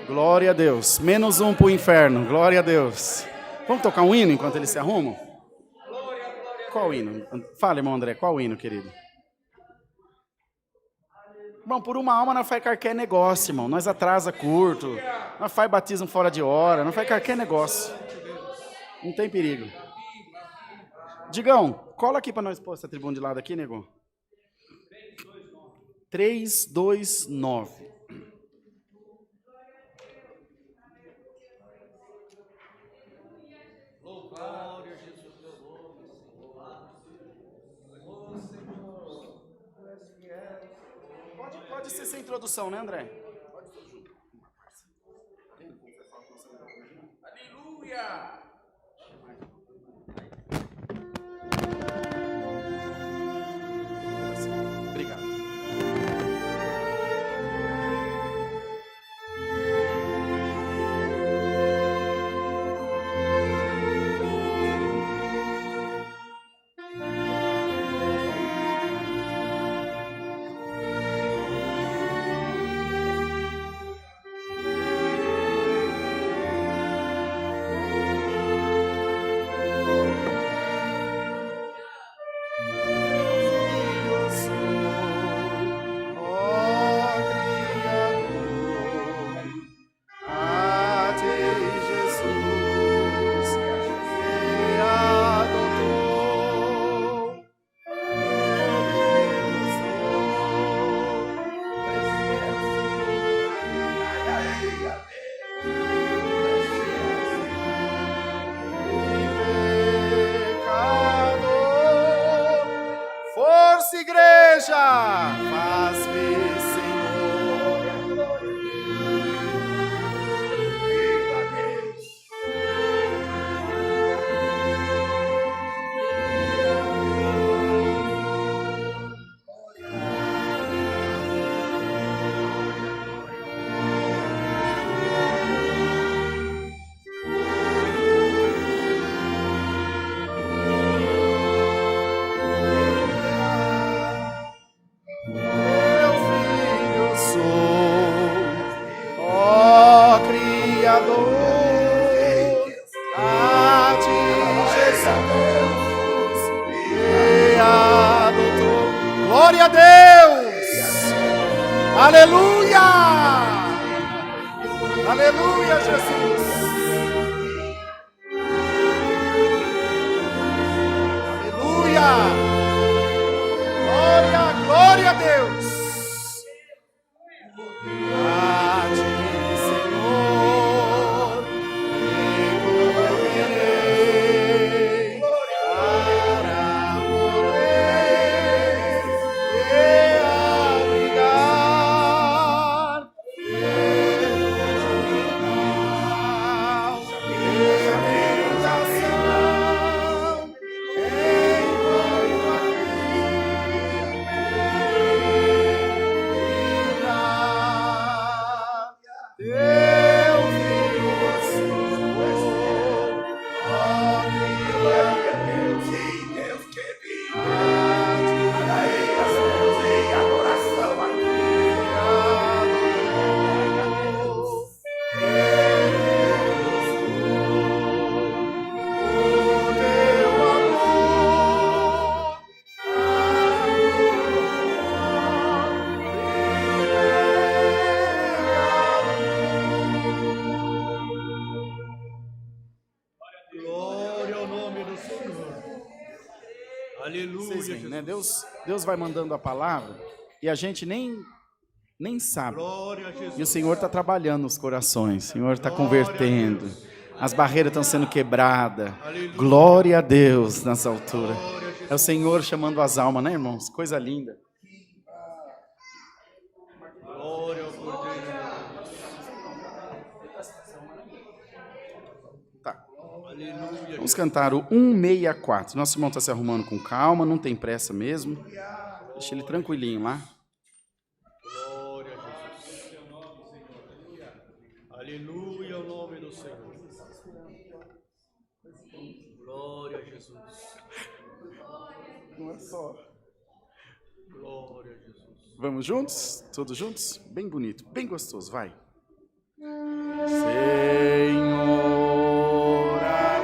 Glória a Deus. Menos um para o inferno. Glória a Deus. Vamos tocar um hino enquanto eles se arrumam? Qual hino? Fala, irmão André. Qual hino, querido? Bom, por uma alma nós faz qualquer negócio, irmão. Nós atrasa curto. Nós faz batismo fora de hora. Nós faz qualquer negócio. Não tem perigo. Digão, cola aqui para nós pôr essa tribuna de lado aqui, nego. 329. Glória a Jesus, teu nome. Pode ser sem introdução, né, André? Aleluia! Obrigado. Glória a Deus! Aleluia! Aleluia, Jesus! Aleluia! Glória, glória a Deus! A ti, Senhor, recorrerei para poder te abrigar. Né? Deus vai mandando a palavra e a gente nem sabe. E o Senhor está trabalhando nos corações, o Senhor está convertendo, as barreiras estão sendo quebradas. Glória a Deus nas alturas. É o Senhor chamando as almas, né, irmãos? Coisa linda. Glória ao Cordeiro. Tá. Vamos cantar o 164. Nosso irmão está se arrumando com calma, não tem pressa mesmo. Deixa ele tranquilinho lá. Glória a Jesus. Aleluia ao nome do Senhor. Glória a Jesus. Não é só. Glória a Jesus. Vamos juntos? Todos juntos? Bem bonito, bem gostoso, vai. Senhor, a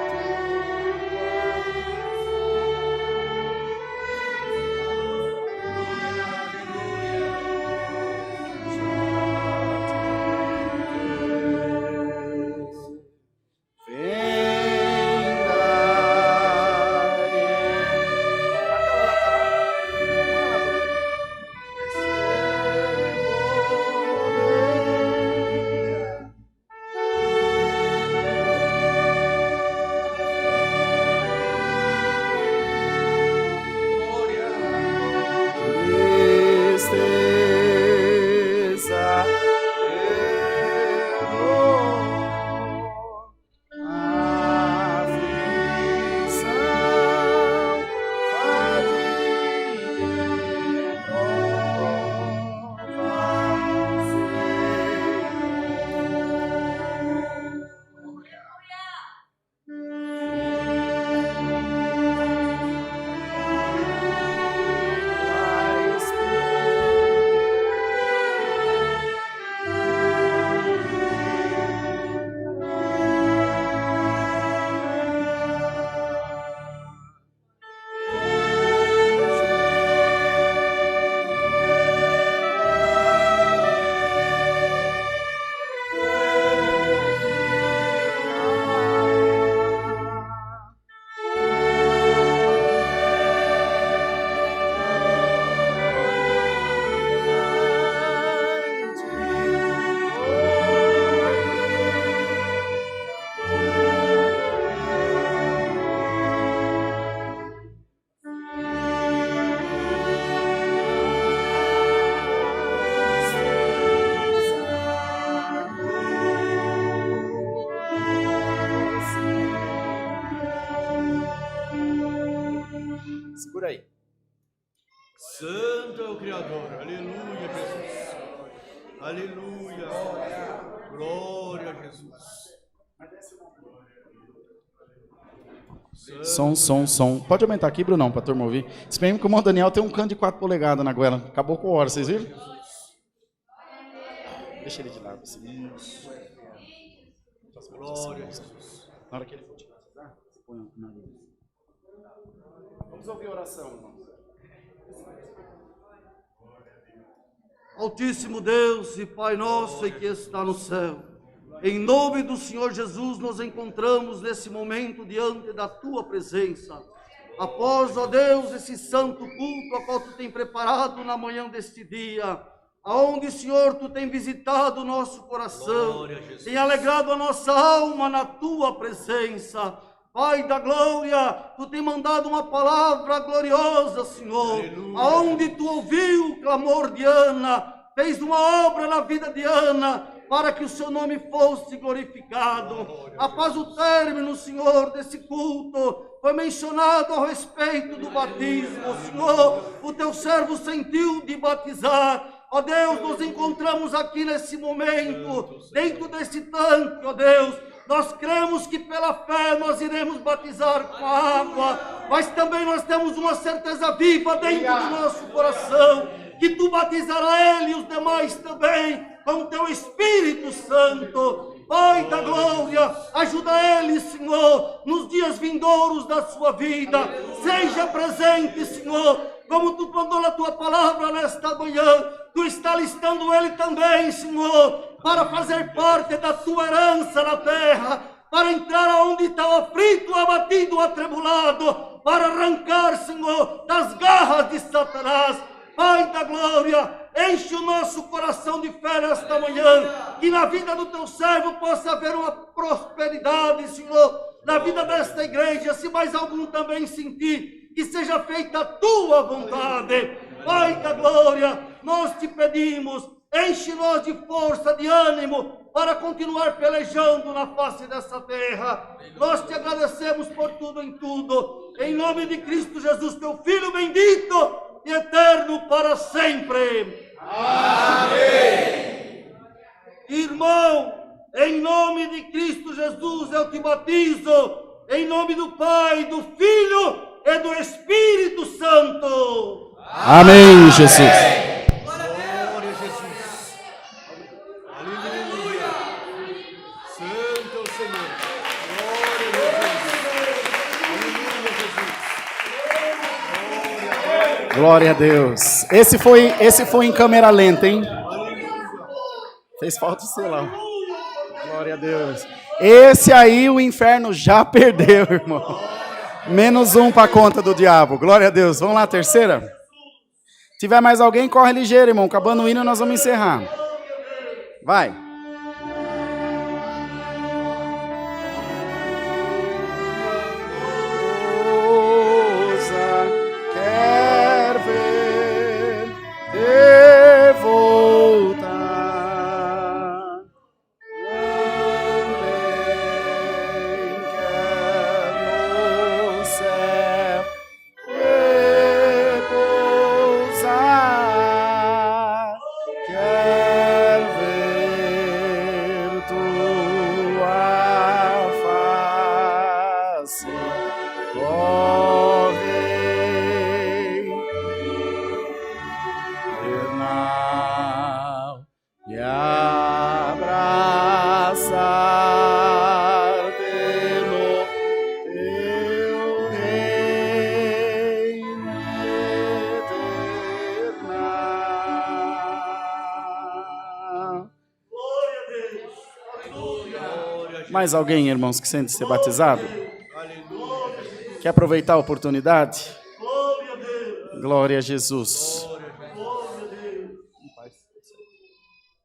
Segura aí. Santo é o Criador. Aleluia, Jesus. Aleluia. Glória a Jesus. Som. Pode aumentar aqui, Brunão, para a turma ouvir. Se bem que o irmão Daniel tem um cano de 4 polegadas na goela. Acabou com a hora, vocês viram? Deixa ele de lado. Assim. Glória a Jesus. Na hora que ele for te batizar, você põe na luz. Vamos ouvir a oração, irmãos. Altíssimo Deus e Pai nosso que está no céu, em nome do Senhor Jesus nos encontramos nesse momento diante da Tua presença. Após, ó Deus, esse santo culto a qual Tu tem preparado na manhã deste dia, aonde, Senhor, Tu tem visitado o nosso coração, tem alegrado a nossa alma na Tua presença. Pai da glória, Tu tem mandado uma palavra gloriosa, Senhor, aonde Tu ouviu o clamor de Ana, fez uma obra na vida de Ana, para que o Seu nome fosse glorificado. Após o término, Senhor, desse culto, foi mencionado a respeito do batismo, Senhor, o Teu servo sentiu de batizar. Ó Deus, nos encontramos aqui nesse momento, dentro desse tanque, ó Deus. Nós cremos que pela fé nós iremos batizar com a água, mas também nós temos uma certeza viva dentro do nosso coração, que Tu batizarás ele e os demais também com o Teu Espírito Santo. Pai da glória, ajuda ele, Senhor, nos dias vindouros da sua vida. Seja presente, Senhor, como Tu mandou na Tua palavra nesta manhã. Tu está listando ele também, Senhor, para fazer parte da Tua herança na terra, para entrar aonde está o aflito, o abatido, o atribulado, para arrancar, Senhor, das garras de Satanás. Pai da glória, enche o nosso coração de fé nesta manhã, que na vida do Teu servo possa haver uma prosperidade, Senhor, na vida desta igreja, se mais algum também sentir, que seja feita a Tua vontade. Pai da glória, nós Te pedimos, enche-nos de força, de ânimo, para continuar pelejando na face dessa terra. Nós Te agradecemos por tudo em tudo, em nome de Cristo Jesus, Teu Filho bendito e eterno para sempre. Amém. Irmão, em nome de Cristo Jesus eu te batizo, em nome do Pai, do Filho e do Espírito Santo. Amém, Jesus. Glória a Jesus. Aleluia. Senhor. Glória a Deus. Glória a Deus. Esse foi em câmera lenta, hein? Fez falta o sei lá. Glória a Deus. Esse aí o inferno já perdeu, irmão. -1 para a conta do diabo. Glória a Deus. Vamos lá, terceira? Se tiver mais alguém, corre ligeiro, irmão. Acabando o hino, nós vamos encerrar. Vai. Quer ver te voltar. Mais alguém, irmãos, que sente ser batizado? Quer aproveitar a oportunidade? Glória a Jesus.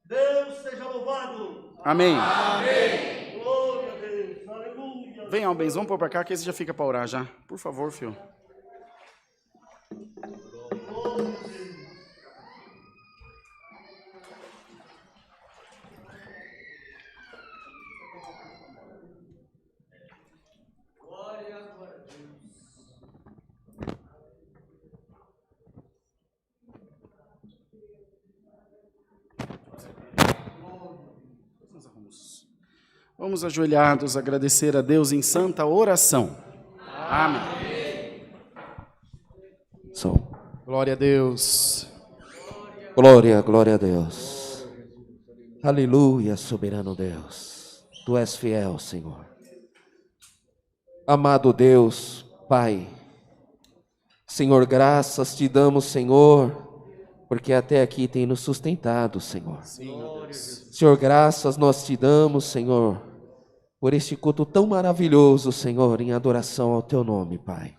Deus seja louvado. Amém. Amém. Glória a Deus. Aleluia. Vem, Albens, vamos pôr para cá que esse já fica para orar já. Por favor, filho. Vamos ajoelhados agradecer a Deus em santa oração. Amém. Glória a Deus. Glória, glória a Deus. Aleluia, soberano Deus. Tu és fiel, Senhor. Amado Deus, Pai. Senhor, graças te damos, Senhor, porque até aqui tem nos sustentado, Senhor. Senhor, graças nós te damos, Senhor, por este culto tão maravilhoso, Senhor, em adoração ao teu nome, Pai.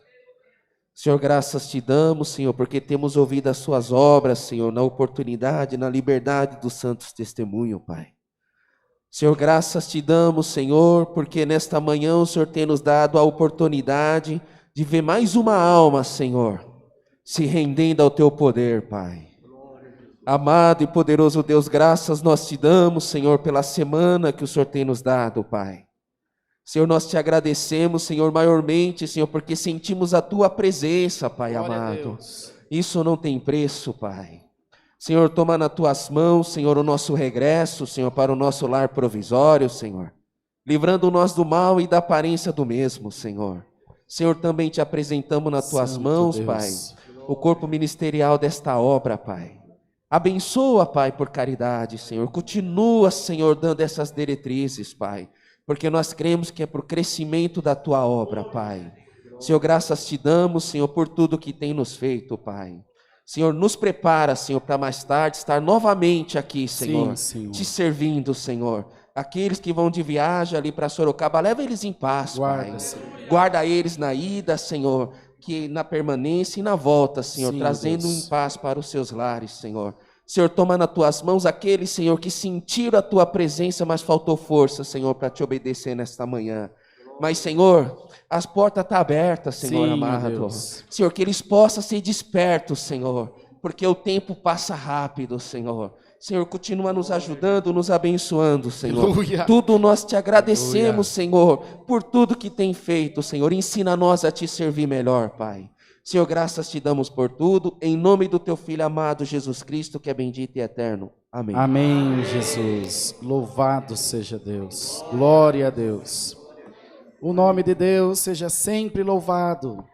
Senhor, graças te damos, Senhor, porque temos ouvido as suas obras, Senhor, na oportunidade, na liberdade dos santos testemunhos, Pai. Senhor, graças te damos, Senhor, porque nesta manhã o Senhor tem nos dado a oportunidade de ver mais uma alma, Senhor, se rendendo ao teu poder, Pai. Amado e poderoso Deus, graças nós te damos, Senhor, pela semana que o Senhor tem nos dado, Pai. Senhor, nós te agradecemos, Senhor, maiormente, Senhor, porque sentimos a tua presença, Pai amado. Isso não tem preço, Pai. Senhor, toma nas tuas mãos, Senhor, o nosso regresso, Senhor, para o nosso lar provisório, Senhor, livrando-nós do mal e da aparência do mesmo, Senhor. Senhor, também te apresentamos nas tuas mãos, Pai, o corpo ministerial desta obra, Pai. Abençoa, Pai, por caridade, Senhor. Continua, Senhor, dando essas diretrizes, Pai, porque nós cremos que é por crescimento da tua obra, Pai. Senhor, graças te damos, Senhor, por tudo que tem nos feito, Pai. Senhor, nos prepara, Senhor, para mais tarde estar novamente aqui, Senhor, te servindo, Senhor. Aqueles que vão de viagem ali para Sorocaba, leva eles em paz, Pai. Guarda eles na ida, Senhor, que na permanência e na volta, Senhor, trazendo em paz para os seus lares, Senhor. Senhor, toma nas tuas mãos aqueles, Senhor, que sentiram a tua presença, mas faltou força, Senhor, para te obedecer nesta manhã. Mas, Senhor, as portas estão abertas, Senhor amado. Senhor, que eles possam ser despertos, Senhor, porque o tempo passa rápido, Senhor. Senhor, continua nos ajudando, nos abençoando, Senhor. Aleluia. Tudo nós te agradecemos, aleluia, Senhor, por tudo que tem feito, Senhor. Ensina-nos a te servir melhor, Pai. Senhor, graças te damos por tudo, em nome do teu Filho amado Jesus Cristo, que é bendito e eterno. Amém. Amém, Jesus. Louvado seja Deus. Glória a Deus. O nome de Deus seja sempre louvado.